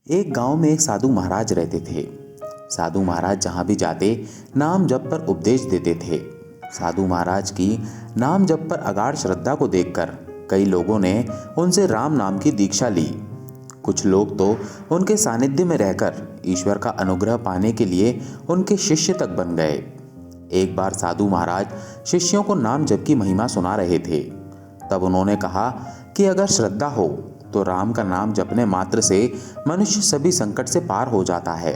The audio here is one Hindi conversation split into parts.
एक गांव में एक साधु महाराज रहते थे। साधु महाराज जहां भी जाते नाम जप पर उपदेश देते थे। साधु महाराज की नाम जप पर अगाध श्रद्धा को देखकर कई लोगों ने उनसे राम नाम की दीक्षा ली। कुछ लोग तो उनके सानिध्य में रहकर ईश्वर का अनुग्रह पाने के लिए उनके शिष्य तक बन गए। एक बार साधु महाराज शिष्यों को नाम जप की महिमा सुना रहे थे। तब उन्होंने कहा कि अगर श्रद्धा हो तो राम का नाम जपने मात्र से मनुष्य सभी संकट से पार हो जाता है।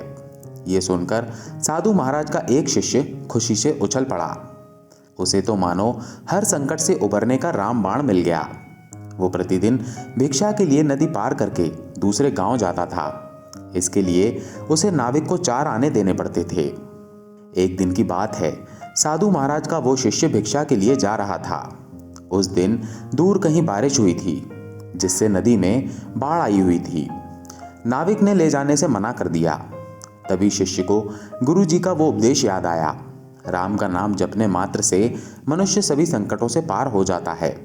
ये सुनकर साधु महाराज का एक शिष्य खुशी से उछल पड़ा। उसे तो मानो हर संकट से उबरने का राम बाण मिल गया। वो प्रतिदिन भिक्षा के लिए नदी पार करके दूसरे गांव जाता था। इसके लिए उसे नाविक को 4 आने देने पड़ते थे। एक दिन की बात है, साधु महाराज का वो शिष्य भिक्षा के लिए जा रहा था। उस दिन दूर कहीं बारिश हुई थी, जिससे नदी में बाढ़ आई हुई थी। नाविक ने ले जाने से मना कर दिया। तभी शिष्य को गुरु जी का वो उपदेश याद आया, राम का नाम जपने मात्र से मनुष्य सभी संकटों से पार हो जाता है।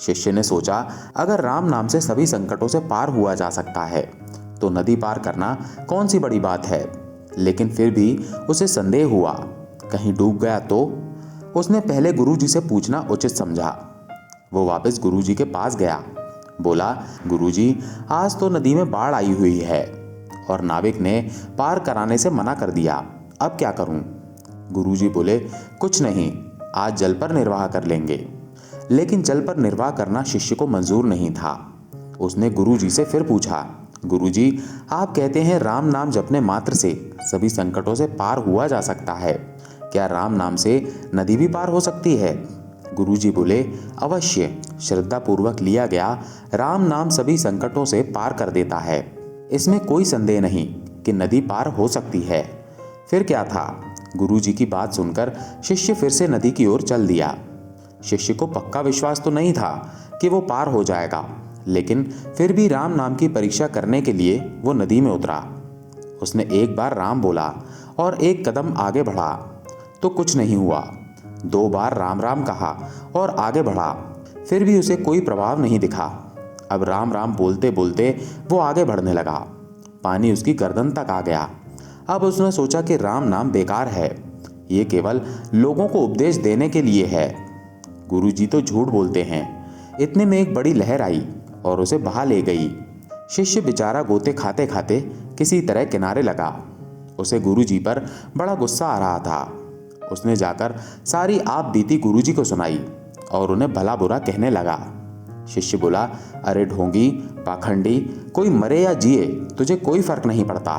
शिष्य ने सोचा, अगर राम नाम से सभी संकटों से पार हुआ जा सकता है तो नदी पार करना कौन सी बड़ी बात है। लेकिन फिर भी उसे संदेह हुआ, कहीं डूब गया तो। उसने पहले गुरु जी से पूछना उचित समझा। वो वापस गुरु जी के पास गया। बोला, गुरुजी, आज तो नदी में बाढ़ आई हुई है और नाविक ने पार कराने से मना कर दिया। अब क्या करूं? गुरुजी बोले, कुछ नहीं, आज जल पर निर्वाह कर लेंगे। लेकिन जल पर निर्वाह करना शिष्य को मंजूर नहीं था। उसने गुरुजी से फिर पूछा, गुरुजी, आप कहते हैं राम नाम जपने मात्र से सभी संकटों से पार हुआ जा सकता है। क्या राम नाम से नदी भी पार हो सकती है? गुरुजी बोले, अवश्य, श्रद्धा पूर्वक लिया गया राम नाम सभी संकटों से पार कर देता है। इसमें कोई संदेह नहीं कि नदी पार हो सकती है। फिर क्या था? गुरुजी की बात सुनकर शिष्य फिर से नदी की ओर चल दिया। शिष्य को पक्का विश्वास तो नहीं था कि वो पार हो जाएगा, लेकिन फिर भी राम नाम की परीक्षा करने के लिए वो नदी में उतरा। उसने एक बार राम बोला और एक कदम आगे बढ़ा तो कुछ नहीं हुआ। 2 बार राम राम कहा और आगे बढ़ा, फिर भी उसे कोई प्रभाव नहीं दिखा। अब राम राम बोलते बोलते वो आगे बढ़ने लगा। पानी उसकी गर्दन तक आ गया। अब उसने सोचा कि राम नाम बेकार है, ये केवल लोगों को उपदेश देने के लिए है। गुरुजी तो झूठ बोलते हैं। इतने में एक बड़ी लहर आई और उसे बहा ले गई। शिष्य बेचारा गोते खाते खाते किसी तरह किनारे लगा। उसे गुरुजी पर बड़ा गुस्सा आ रहा था। उसने जाकर सारी आप बीती गुरुजी को सुनाई और उन्हें भला बुरा कहने लगा। शिष्य बोला, अरे ढोंगी, पाखंडी, कोई मरे या जिए तुझे कोई फर्क नहीं पड़ता।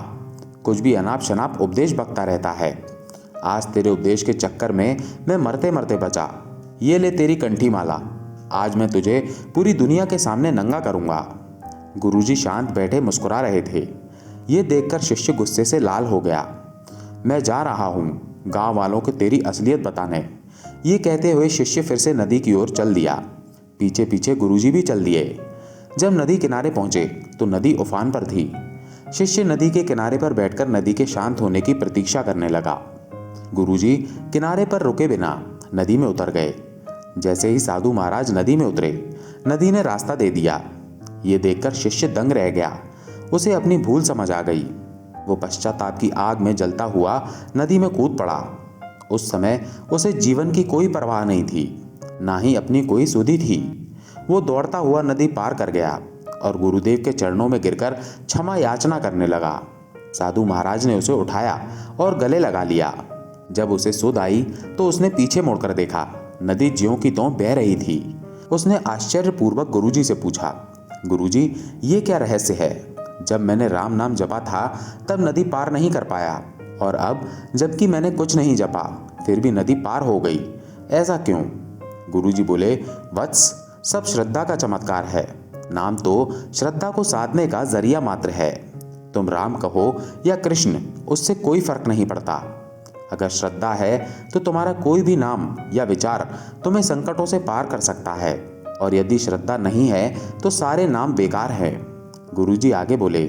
कुछ भी अनाप शनाप उपदेश बकता रहता है। आज तेरे उपदेश के चक्कर में मैं मरते मरते बचा। ये ले तेरी कंठी माला, आज मैं तुझे पूरी दुनिया के सामने नंगा करूंगा। गुरुजी शांत बैठे मुस्कुरा रहे थे। ये देखकर शिष्य गुस्से से लाल हो गया। मैं जा रहा हूँ गांव वालों को तेरी असलियत बताने। ये कहते हुए शिष्य फिर से नदी की ओर चल दिया। पीछे पीछे गुरुजी भी चल दिए। जब नदी किनारे पहुंचे तो नदी उफान पर थी। शिष्य नदी के किनारे पर बैठकर नदी के शांत होने की प्रतीक्षा करने लगा। गुरुजी किनारे पर रुके बिना नदी में उतर गए। जैसे ही साधु महाराज नदी में उतरे, नदी ने रास्ता दे दिया। ये देखकर शिष्य दंग रह गया। उसे अपनी भूल समझ आ गई। वो पश्चाताप की आग में जलता हुआ नदी में कूद पड़ा। उस समय उसे जीवन की कोई परवाह नहीं थी, ना ही अपनी कोई सुधि थी। वो दौड़ता हुआ नदी पार कर गया और गुरुदेव के चरणों में गिरकर क्षमा याचना करने लगा। साधु महाराज ने उसे उठाया और गले लगा लिया। जब उसे सुध आई तो उसने पीछे मुड़कर देखा। नदी ज्यों की त्यों बह रही थी। उसने आश्चर्यपूर्वक गुरुजी से पूछा, गुरुजी, ये क्या रहस्य है? जब मैंने राम नाम जपा था तब नदी पार नहीं कर पाया, और अब जबकि मैंने कुछ नहीं जपा फिर भी नदी पार हो गई, ऐसा क्यों? गुरुजी बोले, वत्स, सब श्रद्धा का चमत्कार है। नाम तो श्रद्धा को साधने का जरिया मात्र है। तुम राम कहो या कृष्ण, उससे कोई फर्क नहीं पड़ता। अगर श्रद्धा है तो तुम्हारा कोई भी नाम या विचार तुम्हें संकटों से पार कर सकता है, और यदि श्रद्धा नहीं है तो सारे नाम बेकार हैं। गुरुजी आगे बोले,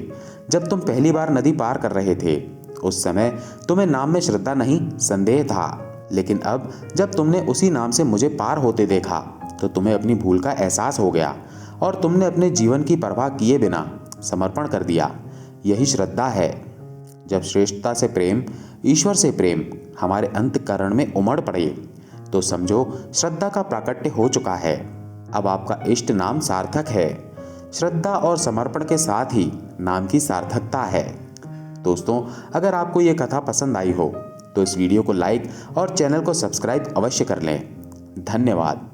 जब तुम पहली बार नदी पार कर रहे थे उस समय तुम्हें नाम में श्रद्धा नहीं, संदेह था। लेकिन अब जब तुमने उसी नाम से मुझे पार होते देखा तो तुम्हें अपनी भूल का एहसास हो गया और तुमने अपने जीवन की परवाह किए बिना समर्पण कर दिया। यही श्रद्धा है। जब श्रेष्ठता से प्रेम, ईश्वर से प्रेम हमारे अंतःकरण में उमड़ पड़े तो समझो श्रद्धा का प्राकट्य हो चुका है। अब आपका इष्ट नाम सार्थक है। श्रद्धा और समर्पण के साथ ही नाम की सार्थकता है। दोस्तों, अगर आपको ये कथा पसंद आई हो तो इस वीडियो को लाइक और चैनल को सब्सक्राइब अवश्य कर लें। धन्यवाद।